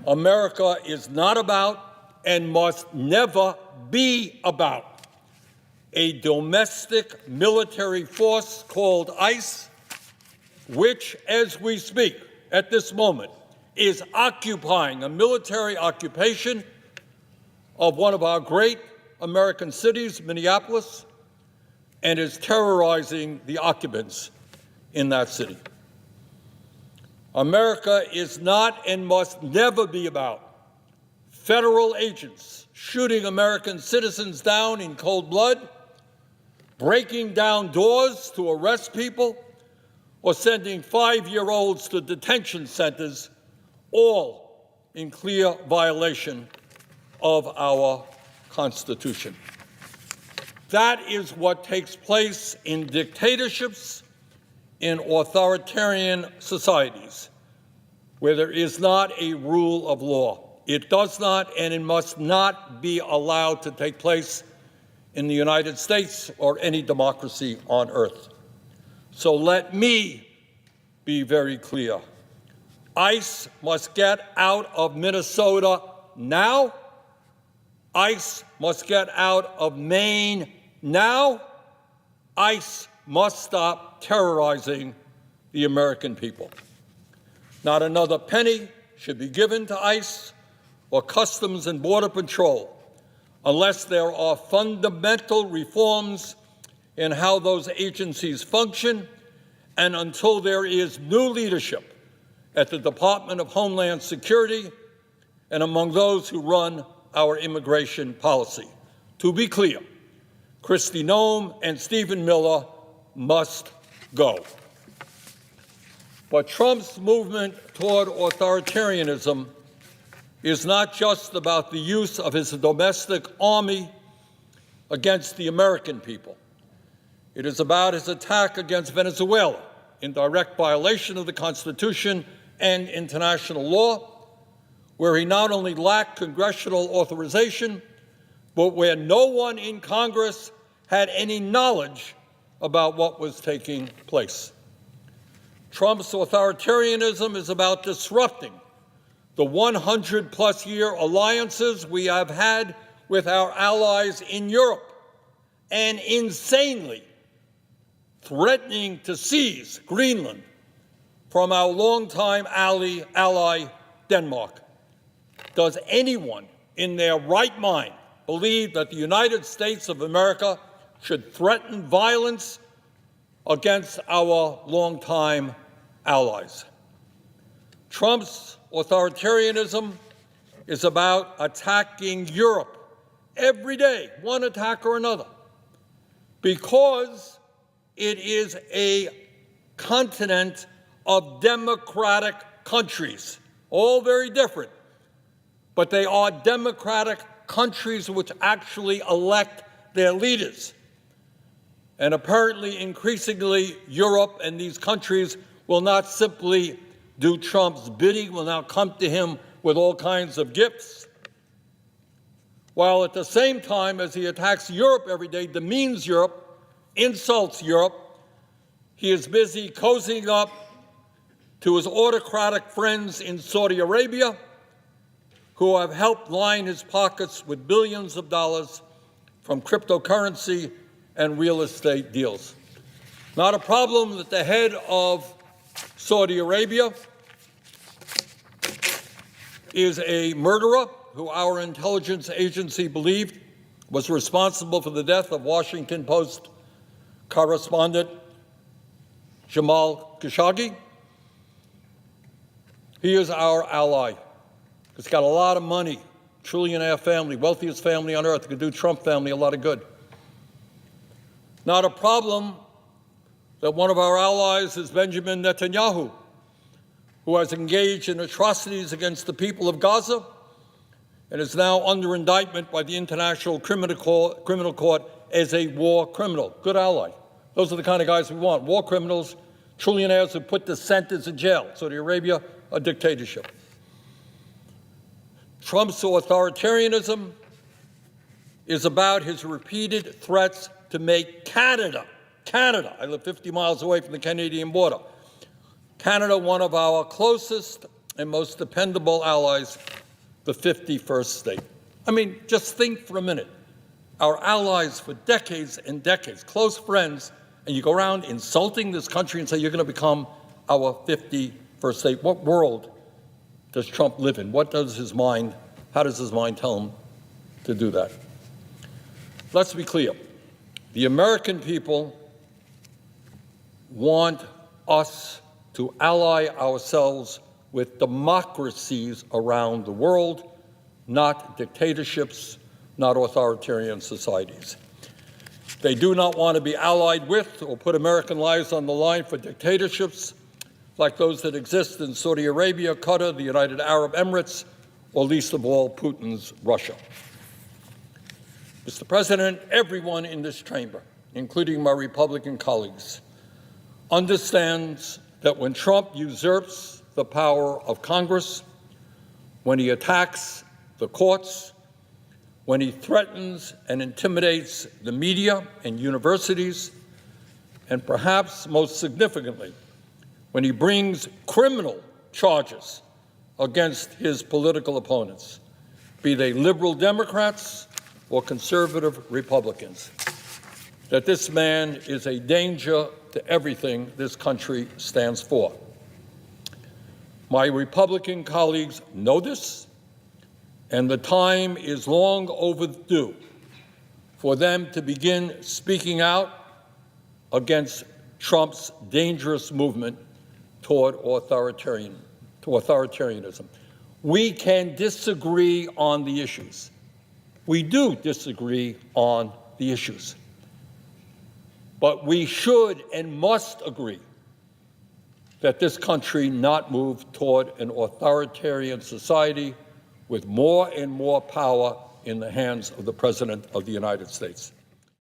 America is not about and must never be about a domestic military force called ICE, which, as we speak at this moment, is occupying a military occupation of one of our great American cities, Minneapolis, and is terrorizing the occupants in that city. America is not and must never be about federal agents shooting American citizens down in cold blood, breaking down doors to arrest people, or sending 5-year-olds to detention centers, all in clear violation of our Constitution. That is what takes place in dictatorships, in authoritarian societies, where there is not a rule of law. It does not and it must not be allowed to take place in the United States or any democracy on earth. So let me be very clear. ICE must get out of Minnesota now. ICE must get out of Maine now. ICE must stop terrorizing the American people. Not another penny should be given to ICE or Customs and Border Patrol unless there are fundamental reforms in how those agencies function and until there is new leadership at the Department of Homeland Security and among those who run our immigration policy. To be clear, Kristi Noem and Stephen Miller must go. But Trump's movement toward authoritarianism is not just about the use of his domestic army against the American people. It is about his attack against Venezuela in direct violation of the Constitution and international law, where he not only lacked congressional authorization, but where no one in Congress had any knowledge about what was taking place. Trump's authoritarianism is about disrupting the 100-plus year alliances we have had with our allies in Europe and insanely threatening to seize Greenland from our longtime ally, Denmark. Does anyone in their right mind believe that the United States of America should threaten violence against our longtime allies? Trump's authoritarianism is about attacking Europe every day, one attack or another, because it is a continent of democratic countries, all very different, but they are democratic countries which actually elect their leaders. And apparently, increasingly, Europe and these countries will not simply do Trump's bidding, will now come to him with all kinds of gifts, while at the same time, as he attacks Europe every day, demeans Europe, insults Europe, he is busy cozying up to his autocratic friends in Saudi Arabia, who have helped line his pockets with billions of dollars from cryptocurrency and real estate deals. Not a problem that the head of Saudi Arabia is a murderer who our intelligence agency believed was responsible for the death of Washington Post correspondent Jamal Khashoggi. He is our ally. He's got a lot of money, trillionaire family, wealthiest family on earth, could do Trump family a lot of good. Not a problem that one of our allies is Benjamin Netanyahu, who has engaged in atrocities against the people of Gaza and is now under indictment by the International Criminal Court as a war criminal. Good ally. Those are the kind of guys we want, war criminals, trillionaires who put dissenters in jail. Saudi Arabia, a dictatorship. Trump's authoritarianism is about his repeated threats to make Canada, I live 50 miles away from the Canadian border, Canada one of our closest and most dependable allies, the 51st state. I mean, just think for a minute. Our allies for decades and decades, close friends, and you go around insulting this country and say you're going to become our 51st state. What world does Trump live in? How does his mind tell him to do that? Let's be clear. The American people want us to ally ourselves with democracies around the world, not dictatorships, not authoritarian societies. They do not want to be allied with or put American lives on the line for dictatorships like those that exist in Saudi Arabia, Qatar, the United Arab Emirates, or least of all, Putin's Russia. Mr. President, everyone in this chamber, including my Republican colleagues, understands that when Trump usurps the power of Congress, when he attacks the courts, when he threatens and intimidates the media and universities, and perhaps most significantly, when he brings criminal charges against his political opponents, be they liberal Democrats or conservative Republicans, that this man is a danger to everything this country stands for. My Republican colleagues know this, and the time is long overdue for them to begin speaking out against Trump's dangerous movement toward authoritarianism. We can disagree on the issues. We do disagree on the issues. But we should and must agree that this country not move toward an authoritarian society with more and more power in the hands of the President of the United States.